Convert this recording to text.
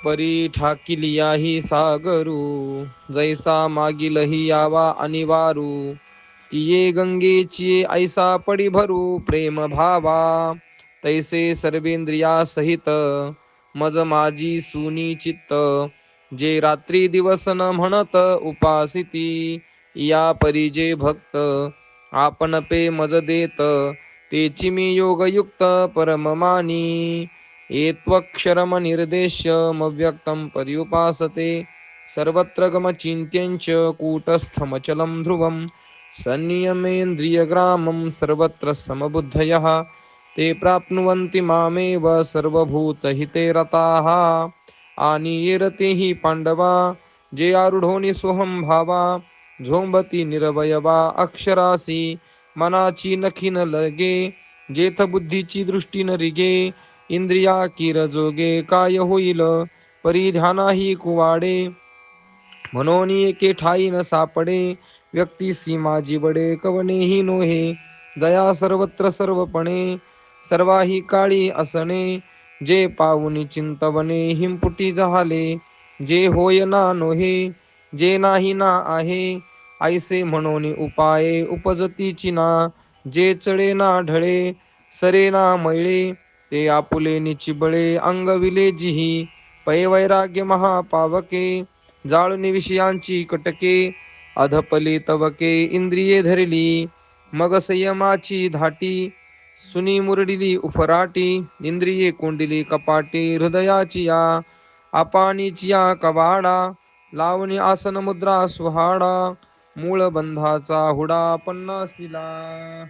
परी ठाकिलियाही सागरू, जैसा मागिलही यावा अनिवारू. तिये गंगेची ऐसा पडी भरू, प्रेम भावा तैसे सर्वेंद्रिया सहित. मज माझी सुनी चित्त, जे रात्री दिवस न म्हणत उपासिती. या परी जे भक्त आपण पे मज देत, तेची मी योगयुक्त परममानी. एत्वक्षरमनिर्देश्यमव्यक्तं पर्युपासते, सर्वत्र गमचिन्त्यञ्च कूटस्थमचलं ध्रुवं. संनियमेन्द्रियग्रामं सर्वत्र समबुद्धयः, ते प्राप्नुवन्ति मामेव सर्वभूतहिते रताः. आनियेरते हि पांडवा, जे आरूढोनि सोहं भावा. झोंबती निरवयवा अक्षरासी, मनाची नखी न लगे. जेथ बुद्धीची दृष्टी न रिगे, इंद्रिया किर जोगे काय होईल. परिधानाही कुवाडे, म्हणून एके ठाई न सापडे. व्यक्ती सीमा जिवडे कवनेही नोहे, जया सर्वत्र सर्वपणे. सर्वाही काळी असणे, जे पाऊनी चिंतवणे हिंपुटी जहाले. जे होय ना नोहे, जे नाही ना आहे, ऐसे म्हणून उपाये उपजतीची ना. जे चढे ना ढळे, सरे ना मैळे, ते आपुले निचिबळे अंगविले जिही. पै वैराग्य महापावके, जाळून विषयांची कटके. अधपली तवके इंद्रिये धरली, मग संयमाची धाटी. सुनी मुरडिली उफराटी, इंद्रिये कोंडिली कपाटी. हृदयाची या अपानीची या कवाडा, लावणी आसन मुद्रा सुहाडा. मूळ बंधाचा हुडा पन्नासीला.